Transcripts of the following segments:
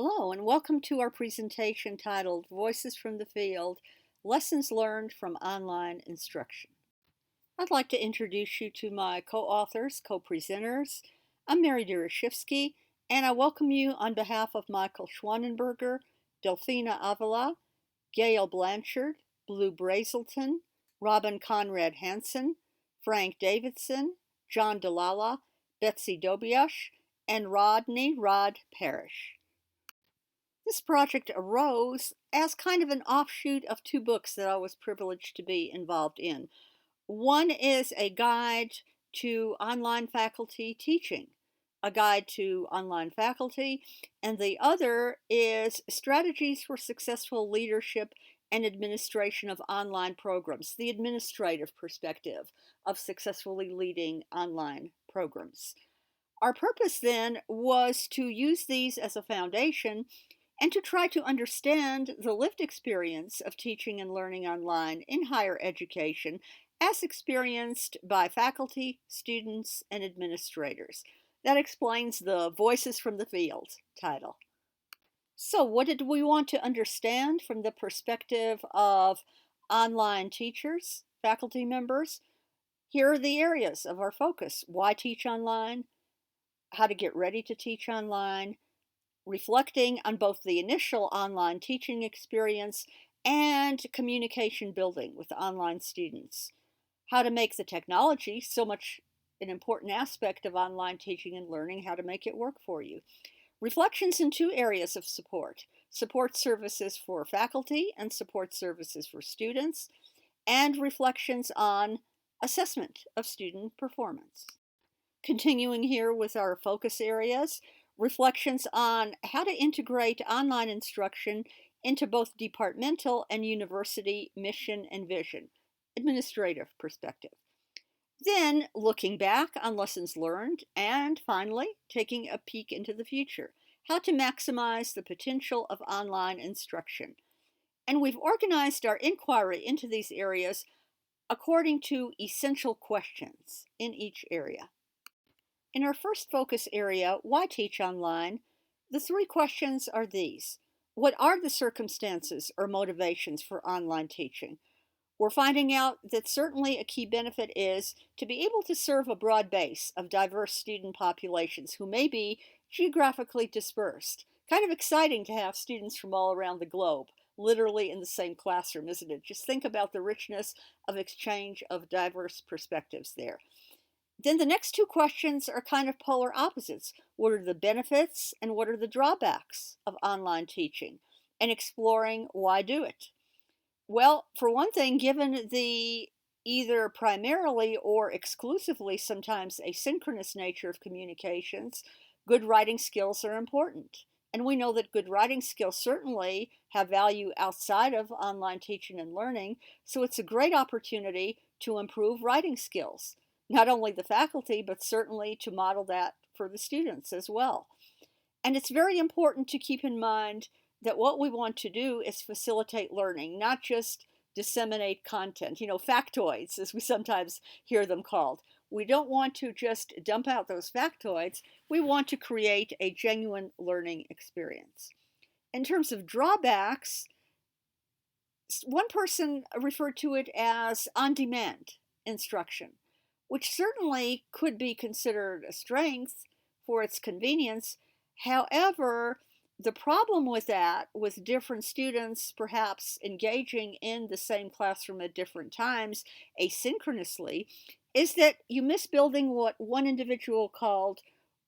Hello, and welcome to our presentation titled Voices from the Field, Lessons Learned from Online Instruction. I'd like to introduce you to my co-authors, co-presenters. I'm Mary Durashevsky, and I welcome you on behalf of Michael Schwanenberger, Delphina Avila, Gail Blanchard, Blue Brazelton, Robin Conrad Hansen, Frank Davidson, John Delala, Betsy Dobiash, and Rodney Rod Parrish. This project arose as kind of an offshoot of two books that I was privileged to be involved in. One is a guide to online faculty teaching, a guide to online faculty, and the other is Strategies for Successful Leadership and Administration of Online Programs, the administrative perspective of successfully leading online programs. Our purpose then was to use these as a foundation and to try to understand the lived experience of teaching and learning online in higher education as experienced by faculty, students, and administrators. That explains the Voices from the Field title. So, what did we want to understand from the perspective of online teachers, faculty members? Here are the areas of our focus: why teach online, how to get ready to teach online, reflecting on both the initial online teaching experience and communication building with online students, how to make the technology, so much an important aspect of online teaching and learning, how to make it work for you. Reflections in two areas of support: support services for faculty and support services for students, and reflections on assessment of student performance. Continuing here with our focus areas, reflections on how to integrate online instruction into both departmental and university mission and vision, administrative perspective. Then looking back on lessons learned, and finally taking a peek into the future, how to maximize the potential of online instruction. And we've organized our inquiry into these areas according to essential questions in each area. In our first focus area, why teach online, the three questions are these. What are the circumstances or motivations for online teaching? We're finding out that certainly a key benefit is to be able to serve a broad base of diverse student populations who may be geographically dispersed. Kind of exciting to have students from all around the globe, literally in the same classroom, isn't it? Just think about the richness of exchange of diverse perspectives there. Then the next two questions are kind of polar opposites. What are the benefits and what are the drawbacks of online teaching? And exploring why do it? Well, for one thing, given the either primarily or exclusively sometimes asynchronous nature of communications, good writing skills are important. And we know that good writing skills certainly have value outside of online teaching and learning, so it's a great opportunity to improve writing skills. Not only the faculty, but certainly to model that for the students as well. And it's very important to keep in mind that what we want to do is facilitate learning, not just disseminate content, factoids, as we sometimes hear them called. We don't want to just dump out those factoids. We want to create a genuine learning experience. In terms of drawbacks, one person referred to it as on-demand instruction, which certainly could be considered a strength for its convenience. However, the problem with that, with different students perhaps engaging in the same classroom at different times asynchronously, is that you miss building what one individual called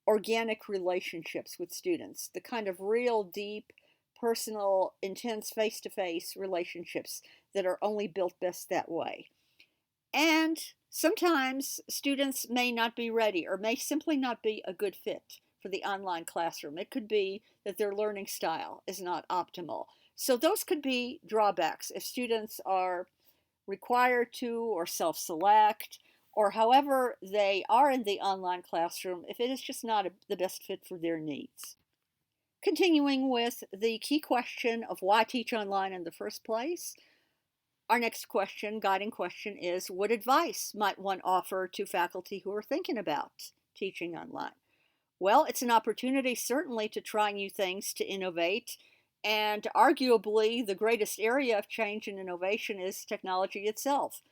organic relationships with students, the kind of real, deep, personal, intense face-to-face relationships that are only built best that way. And sometimes students may not be ready or may simply not be a good fit for the online classroom. It could be that their learning style is not optimal. So those could be drawbacks if students are required to or self-select or however they are in the online classroom, if it is just not the best fit for their needs. Continuing with the key question of why teach online in the first place, our next question, guiding question, is what advice might one offer to faculty who are thinking about teaching online? Well, it's an opportunity certainly to try new things, to innovate, and arguably the greatest area of change and innovation is technology itself.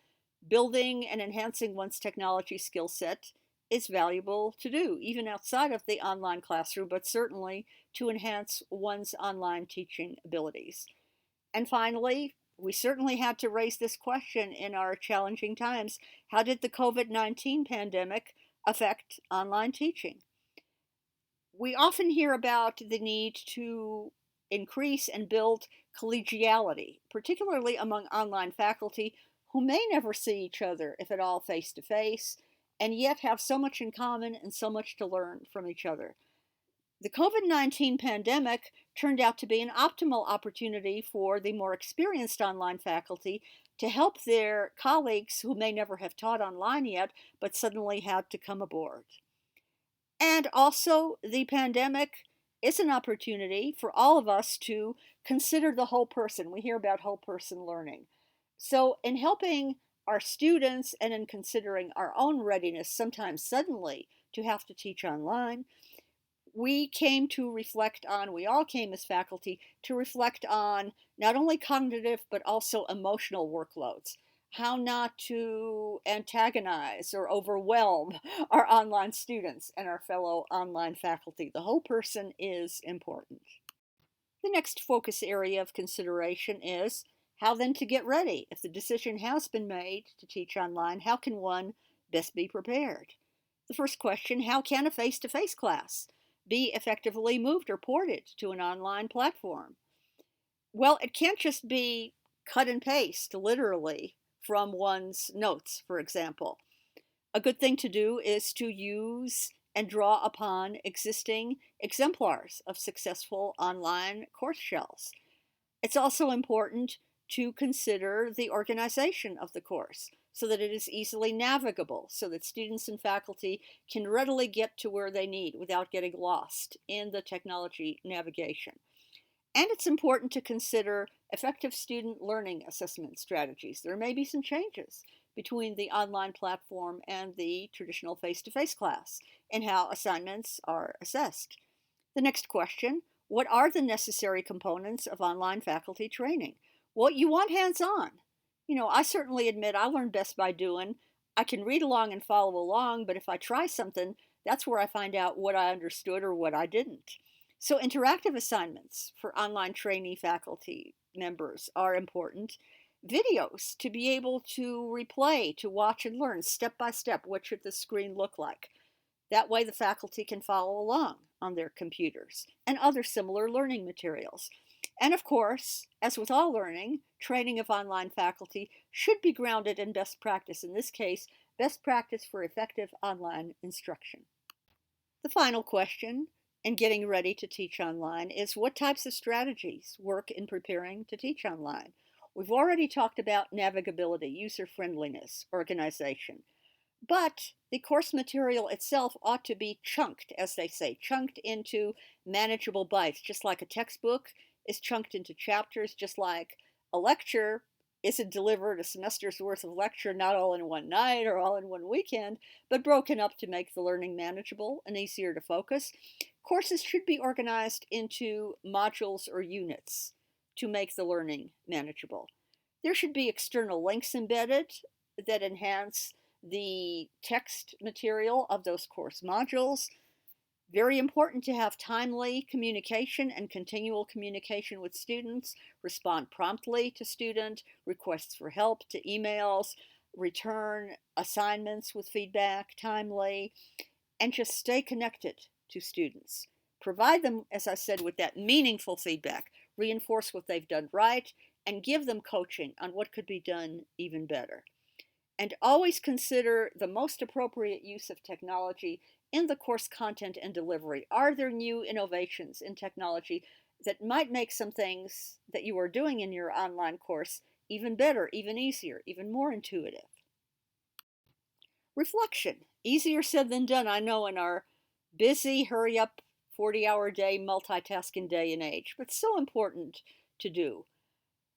Building and enhancing one's technology skill set is valuable to do, even outside of the online classroom, but certainly to enhance one's online teaching abilities. And finally, we certainly had to raise this question in our challenging times. How did the COVID-19 pandemic affect online teaching? We often hear about the need to increase and build collegiality, particularly among online faculty who may never see each other, if at all, face to face, and yet have so much in common and so much to learn from each other. The COVID-19 pandemic turned out to be an optimal opportunity for the more experienced online faculty to help their colleagues who may never have taught online yet, but suddenly had to come aboard. And also, the pandemic is an opportunity for all of us to consider the whole person. We hear about whole person learning. So, in helping our students and in considering our own readiness, sometimes suddenly, to have to teach online, we all came as faculty to reflect on not only cognitive but also emotional workloads, how not to antagonize or overwhelm our online students and our fellow online faculty. The whole person is important. The next focus area of consideration is how then to get ready. If the decision has been made to teach online, how can one best be prepared? The first question, how can a face-to-face class be effectively moved or ported to an online platform? Well, it can't just be cut and paste, literally, from one's notes, for example. A good thing to do is to use and draw upon existing exemplars of successful online course shells. It's also important to consider the organization of the course so that it is easily navigable, so that students and faculty can readily get to where they need without getting lost in the technology navigation. And it's important to consider effective student learning assessment strategies. There may be some changes between the online platform and the traditional face-to-face class and how assignments are assessed. The next question, what are the necessary components of online faculty training? Well, you want hands-on. I certainly admit I learn best by doing. I can read along and follow along, but if I try something, that's where I find out what I understood or what I didn't. So interactive assignments for online trainee faculty members are important. Videos to be able to replay, to watch and learn step by step what should the screen look like. That way the faculty can follow along on their computers and other similar learning materials. And of course, as with all learning, training of online faculty should be grounded in best practice. In this case, best practice for effective online instruction. The final question in getting ready to teach online is what types of strategies work in preparing to teach online? We've already talked about navigability, user-friendliness, organization. But the course material itself ought to be chunked, as they say, chunked into manageable bites, just like a textbook is chunked into chapters, just like a lecture isn't delivered a semester's worth of lecture, not all in one night or all in one weekend, but broken up to make the learning manageable and easier to focus. Courses should be organized into modules or units to make the learning manageable. There should be external links embedded that enhance the text material of those course modules. Very important to have timely communication and continual communication with students, respond promptly to student requests for help, to emails, return assignments with feedback timely, and just stay connected to students. Provide them, as I said, with that meaningful feedback, reinforce what they've done right, and give them coaching on what could be done even better. And always consider the most appropriate use of technology in the course content and delivery. Are there new innovations in technology that might make some things that you are doing in your online course even better, even easier, even more intuitive? Reflection. Easier said than done, I know, in our busy, hurry-up, 40-hour day, multitasking day and age, but so important to do.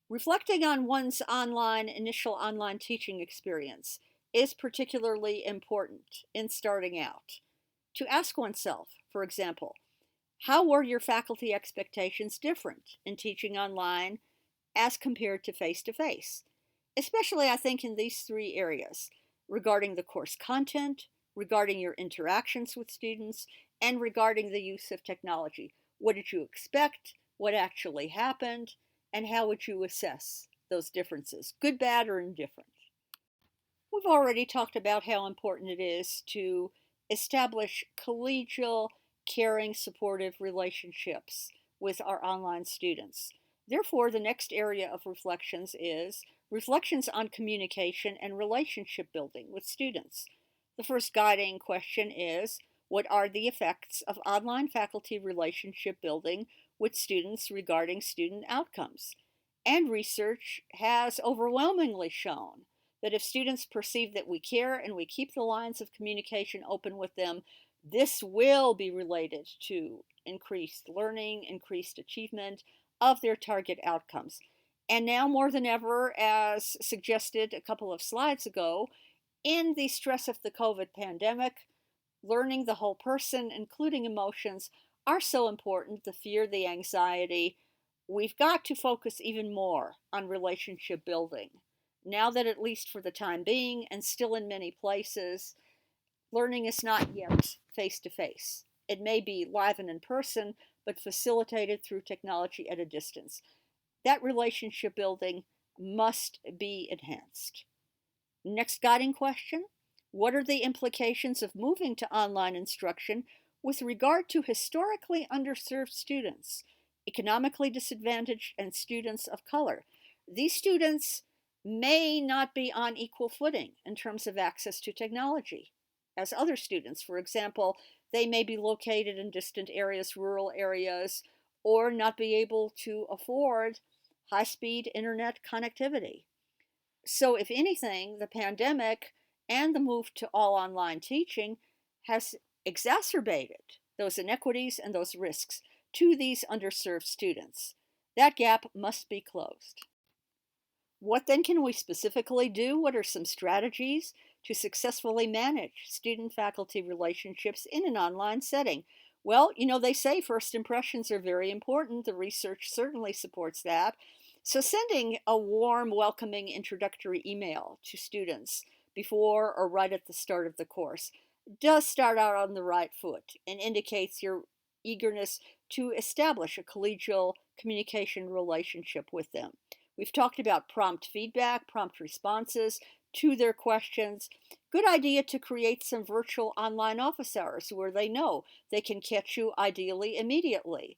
Reflecting on one's initial online teaching experience is particularly important in starting out. To ask oneself, for example, how were your faculty expectations different in teaching online as compared to face to face? Especially, I think, in these three areas regarding the course content, regarding your interactions with students, and regarding the use of technology. What did you expect? What actually happened? And how would you assess those differences, good, bad, or indifferent? We've already talked about how important it is to establish collegial, caring, supportive relationships with our online students. Therefore, the next area of reflections is reflections on communication and relationship building with students. The first guiding question is, what are the effects of online faculty relationship building with students regarding student outcomes? And research has overwhelmingly shown that if students perceive that we care and we keep the lines of communication open with them, this will be related to increased learning, increased achievement of their target outcomes. And now more than ever, as suggested a couple of slides ago, in the stress of the COVID pandemic, learning the whole person, including emotions, are so important. The fear, the anxiety. We've got to focus even more on relationship building. Now that, at least for the time being, and still in many places, learning is not yet face to face. It may be live and in person, but facilitated through technology at a distance. That relationship building must be enhanced. Next guiding question, what are the implications of moving to online instruction with regard to historically underserved students, economically disadvantaged, and students of color? These students may not be on equal footing in terms of access to technology as other students. For example, they may be located in distant areas, rural areas, or not be able to afford high-speed internet connectivity. So, if anything, the pandemic and the move to all online teaching has exacerbated those inequities and those risks to these underserved students. That gap must be closed. What then can we specifically do? What are some strategies to successfully manage student-faculty relationships in an online setting? Well, they say first impressions are very important. The research certainly supports that. So sending a warm, welcoming introductory email to students before or right at the start of the course does start out on the right foot and indicates your eagerness to establish a collegial communication relationship with them. We've talked about prompt feedback, prompt responses to their questions. Good idea to create some virtual online office hours where they know they can catch you ideally immediately,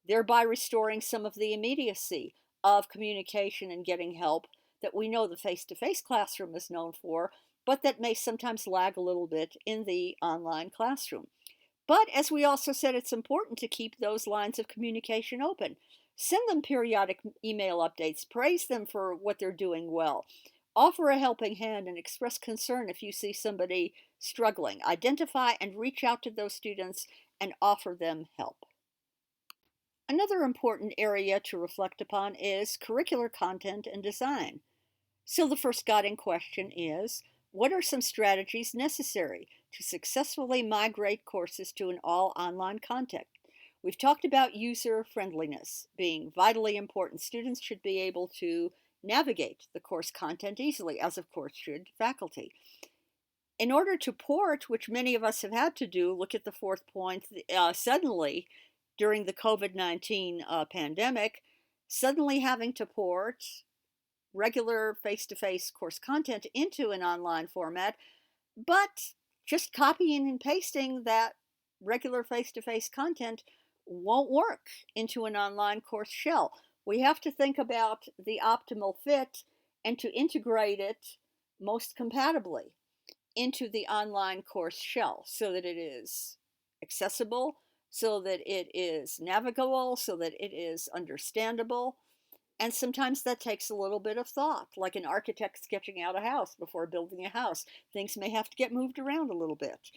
thereby restoring some of the immediacy of communication and getting help that we know the face-to-face classroom is known for, but that may sometimes lag a little bit in the online classroom. But as we also said, it's important to keep those lines of communication open. Send them periodic email updates, praise them for what they're doing well. Offer a helping hand and express concern if you see somebody struggling. Identify and reach out to those students and offer them help. Another important area to reflect upon is curricular content and design. So the first guiding question is, what are some strategies necessary to successfully migrate courses to an all online content? We've talked about user friendliness being vitally important. Students should be able to navigate the course content easily, as of course should faculty. In order to port, which many of us have had to do, look at the fourth point, suddenly during the COVID-19 pandemic, suddenly having to port regular face-to-face course content into an online format, but just copying and pasting that regular face-to-face content won't work into an online course shell. We have to think about the optimal fit and to integrate it most compatibly into the online course shell so that it is accessible, so that it is navigable, so that it is understandable. And sometimes that takes a little bit of thought, like an architect sketching out a house before building a house. Things may have to get moved around a little bit.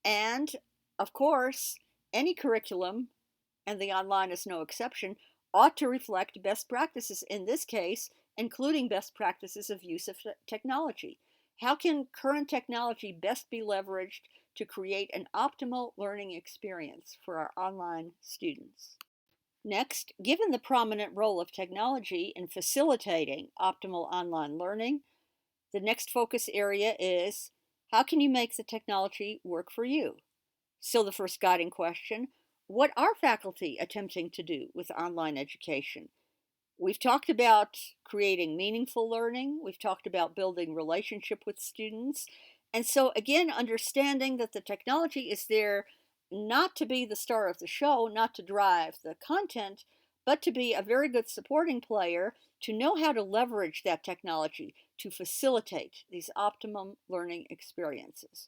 And of course, any curriculum, and the online is no exception, ought to reflect best practices, in this case, including best practices of use of technology. How can current technology best be leveraged to create an optimal learning experience for our online students. Next, given the prominent role of technology in facilitating optimal online learning, the next focus area is how can you make the technology work for you? So, the first guiding question: what are faculty attempting to do with online education? We've talked about creating meaningful learning. We've talked about building relationship with students. And so, again, understanding that the technology is there not to be the star of the show, not to drive the content, but to be a very good supporting player, to know how to leverage that technology to facilitate these optimum learning experiences.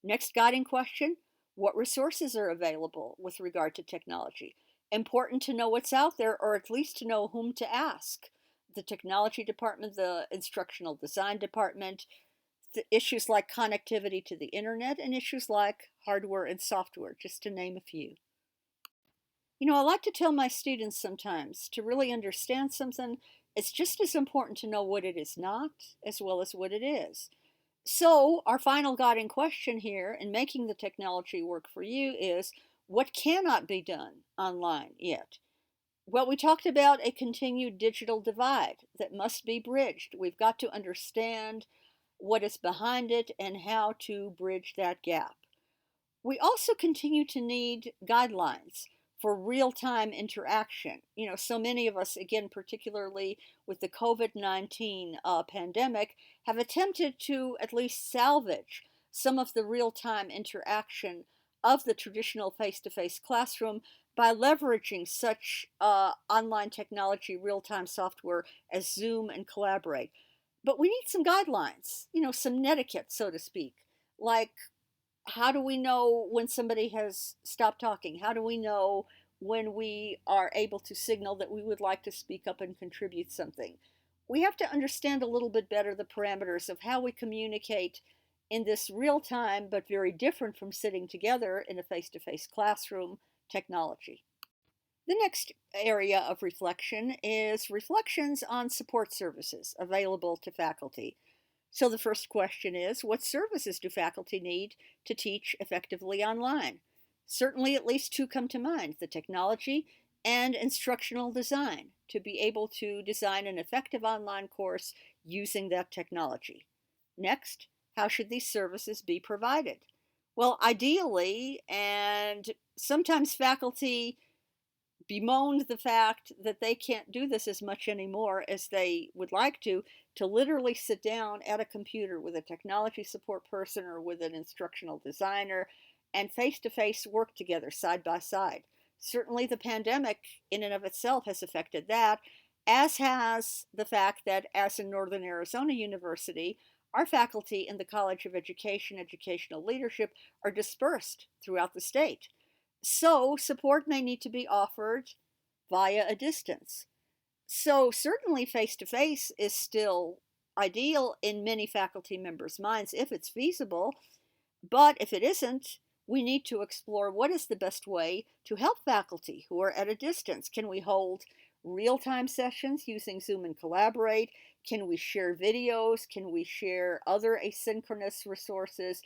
Next guiding question: what resources are available with regard to technology? Important to know what's out there, or at least to know whom to ask. The technology department, the instructional design department, the issues like connectivity to the internet, and issues like hardware and software, just to name a few. I like to tell my students sometimes to really understand something, it's just as important to know what it is not as well as what it is. So, our final guiding question here in making the technology work for you is what cannot be done online yet? Well, we talked about a continued digital divide that must be bridged. We've got to understand what is behind it and how to bridge that gap. We also continue to need guidelines for real time interaction. So many of us, again, particularly with the COVID-19 pandemic, have attempted to at least salvage some of the real time interaction of the traditional face to face classroom by leveraging such online technology, real time software as Zoom and Collaborate. But we need some guidelines, some netiquette, so to speak, like how do we know when somebody has stopped talking? How do we know when we are able to signal that we would like to speak up and contribute something? We have to understand a little bit better the parameters of how we communicate in this real time, but very different from sitting together in a face to face classroom technology. The next area of reflection is reflections on support services available to faculty. So the first question is, what services do faculty need to teach effectively online? Certainly at least two come to mind: the technology and instructional design, to be able to design an effective online course using that technology. Next, how should these services be provided? Well, ideally, and sometimes faculty bemoaned the fact that they can't do this as much anymore as they would like to literally sit down at a computer with a technology support person or with an instructional designer and face to face work together side by side. Certainly, the pandemic in and of itself has affected that, as has the fact that, as in Northern Arizona University, our faculty in the College of Education, Educational Leadership are dispersed throughout the state. So, support may need to be offered via a distance. So, certainly face to face is still ideal in many faculty members' minds if it's feasible, but if it isn't, we need to explore what is the best way to help faculty who are at a distance. Can we hold real time sessions using Zoom and Collaborate? Can we share videos? Can we share other asynchronous resources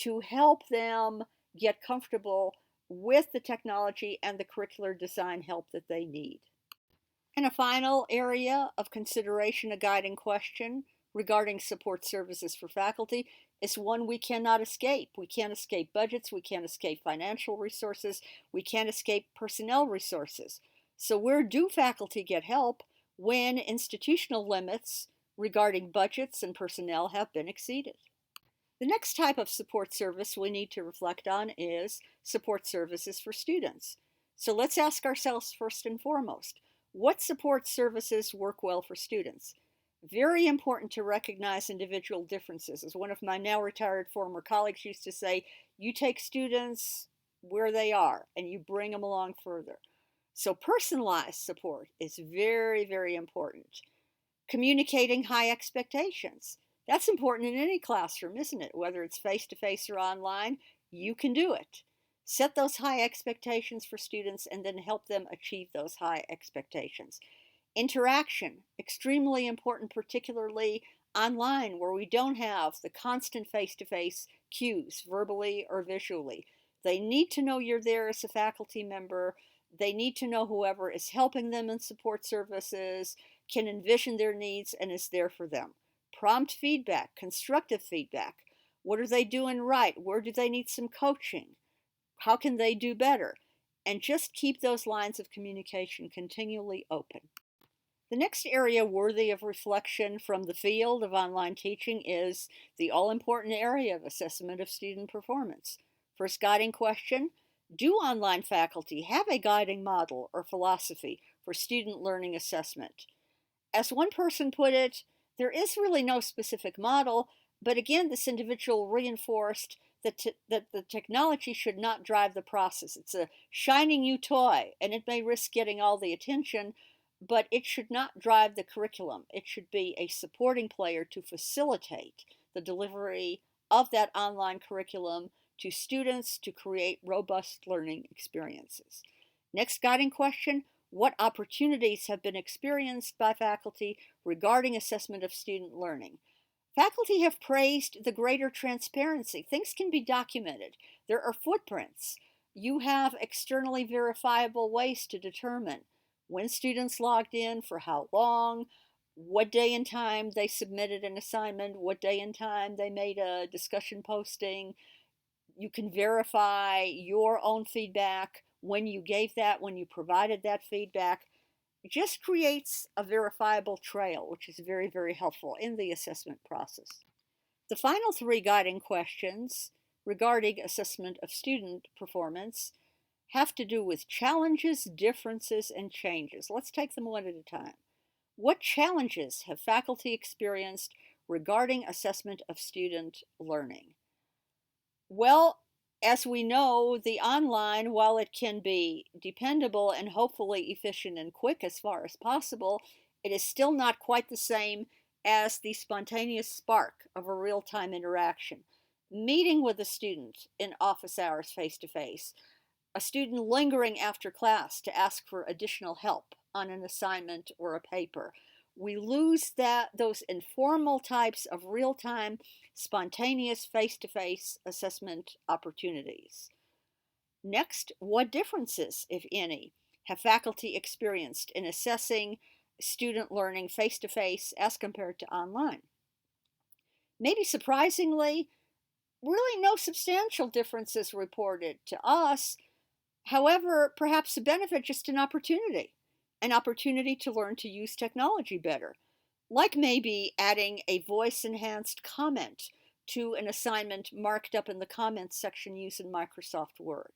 to help them get comfortable with the technology and the curricular design help that they need? And a final area of consideration, a guiding question regarding support services for faculty, is one we cannot escape. We can't escape budgets, we can't escape financial resources, we can't escape personnel resources. So where do faculty get help when institutional limits regarding budgets and personnel have been exceeded? The next type of support service we need to reflect on is support services for students. So let's ask ourselves first and foremost, what support services work well for students? Very important to recognize individual differences. As one of my now retired former colleagues used to say, you take students where they are and you bring them along further. So personalized support is very, very important. Communicating high expectations. That's important in any classroom, isn't it? Whether it's face-to-face or online, you can do it. Set those high expectations for students and then help them achieve those high expectations. Interaction, extremely important, particularly online where we don't have the constant face-to-face cues, verbally or visually. They need to know you're there as a faculty member. They need to know whoever is helping them in support services can envision their needs and is there for them. Prompt feedback, constructive feedback. What are they doing right? Where do they need some coaching? How can they do better? And just keep those lines of communication continually open. The next area worthy of reflection from the field of online teaching is the all-important area of assessment of student performance. First guiding question: do online faculty have a guiding model or philosophy for student learning assessment? As one person put it, there is really no specific model, but again, this individual reinforced that the technology should not drive the process. It's a shining new toy, and it may risk getting all the attention, but it should not drive the curriculum. It should be a supporting player to facilitate the delivery of that online curriculum to students to create robust learning experiences. Next guiding question: what opportunities have been experienced by faculty regarding assessment of student learning? Faculty have praised the greater transparency. Things can be documented. There are footprints. You have externally verifiable ways to determine when students logged in, for how long, what day and time they submitted an assignment, what day and time they made a discussion posting. You can verify your own feedback when you gave that, when you provided that feedback. It just creates a verifiable trail, which is very, very helpful in the assessment process. The final three guiding questions regarding assessment of student performance have to do with challenges, differences, and changes. Let's take them one at a time. What challenges have faculty experienced regarding assessment of student learning? Well, as we know, the online, while it can be dependable and hopefully efficient and quick as far as possible, it is still not quite the same as the spontaneous spark of a real-time interaction. Meeting with a student in office hours face-to-face, a student lingering after class to ask for additional help on an assignment or a paper. We lose those informal types of real-time, spontaneous face-to-face assessment opportunities. Next, what differences, if any, have faculty experienced in assessing student learning face-to-face as compared to online? Maybe surprisingly, really no substantial differences reported to us. However, perhaps a benefit, just an opportunity to learn to use technology better, like maybe adding a voice-enhanced comment to an assignment marked up in the comments section using Microsoft Word.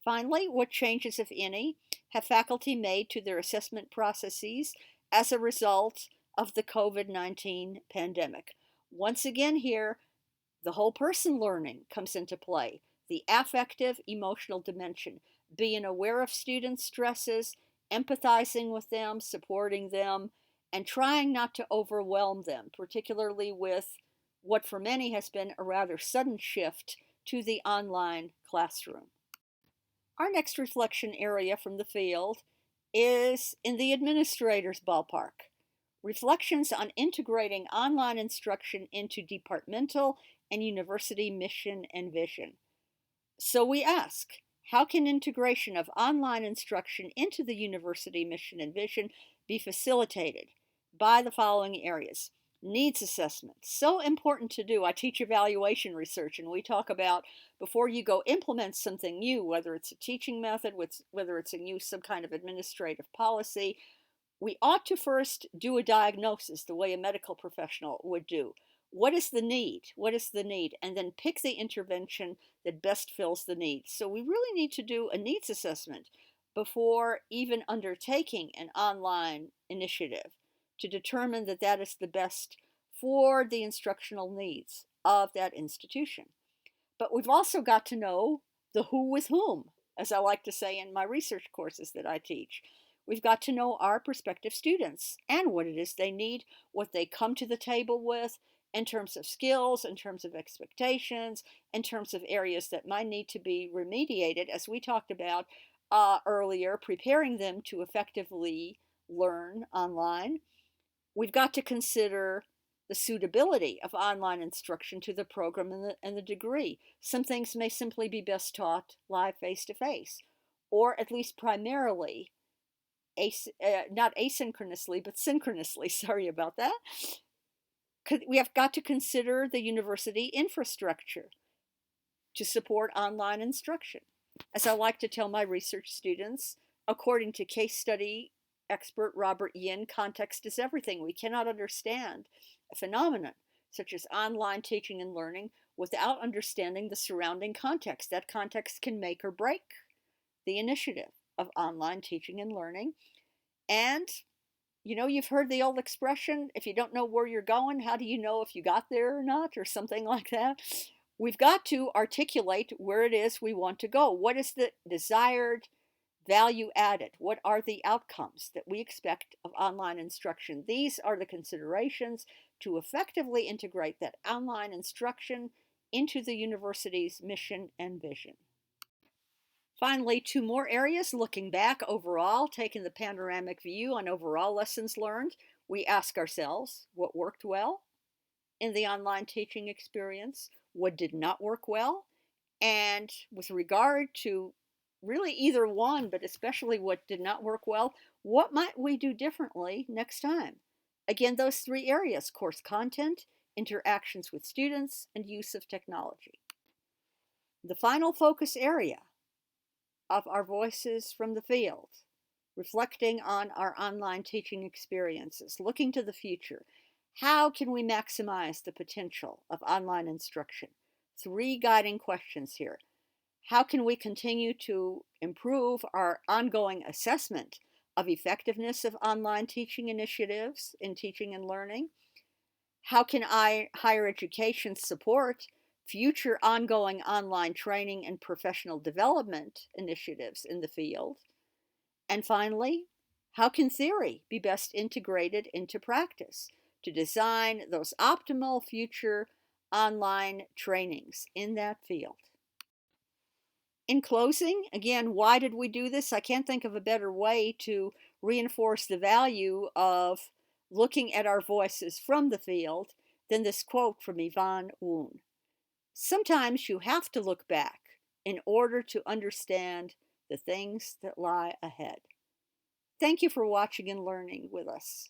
Finally, what changes, if any, have faculty made to their assessment processes as a result of the COVID-19 pandemic? Once again here, the whole person learning comes into play. The affective, emotional dimension, being aware of students' stresses, empathizing with them, supporting them, and trying not to overwhelm them, particularly with what for many has been a rather sudden shift to the online classroom. Our next reflection area from the field is in the administrator's ballpark. Reflections on integrating online instruction into departmental and university mission and vision. So we ask, how can integration of online instruction into the university mission and vision be facilitated by the following areas? Needs assessment, so important to do. I teach evaluation research, and we talk about before you go implement something new, whether it's a teaching method, whether it's a new some kind of administrative policy, we ought to first do a diagnosis the way a medical professional would do. What is the need? What is the need? And then pick the intervention that best fills the need. So we really need to do a needs assessment before even undertaking an online initiative to determine that that is the best for the instructional needs of that institution. But we've also got to know the who with whom, as I like to say in my research courses that I teach. We've got to know our prospective students and what it is they need, what they come to the table with in terms of skills, in terms of expectations, in terms of areas that might need to be remediated, as we talked about earlier, preparing them to effectively learn online. We've got to consider the suitability of online instruction to the program and the degree. Some things may simply be best taught live face-to-face, or at least primarily, not asynchronously, but synchronously. Sorry about that. We have got to consider the university infrastructure to support online instruction. As I like to tell my research students, according to case study expert Robert Yin, context is everything. We cannot understand a phenomenon such as online teaching and learning without understanding the surrounding context. That context can make or break the initiative of online teaching and learning. And you've heard the old expression, if you don't know where you're going, how do you know if you got there or not, or something like that? We've got to articulate where it is we want to go. What is the desired value added? What are the outcomes that we expect of online instruction? These are the considerations to effectively integrate that online instruction into the university's mission and vision. Finally, two more areas. Looking back overall, taking the panoramic view on overall lessons learned, we ask ourselves what worked well in the online teaching experience, what did not work well, and with regard to really either one, but especially what did not work well, what might we do differently next time? Again, those three areas: course content, interactions with students, and use of technology. The final focus area of our voices from the field, reflecting on our online teaching experiences, looking to the future. How can we maximize the potential of online instruction? Three guiding questions here. How can we continue to improve our ongoing assessment of effectiveness of online teaching initiatives in teaching and learning? How can higher education support future ongoing online training and professional development initiatives in the field? And finally, how can theory be best integrated into practice to design those optimal future online trainings in that field? In closing, again, why did we do this? I can't think of a better way to reinforce the value of looking at our voices from the field than this quote from Yvonne Woon. Sometimes you have to look back in order to understand the things that lie ahead. Thank you for watching and learning with us.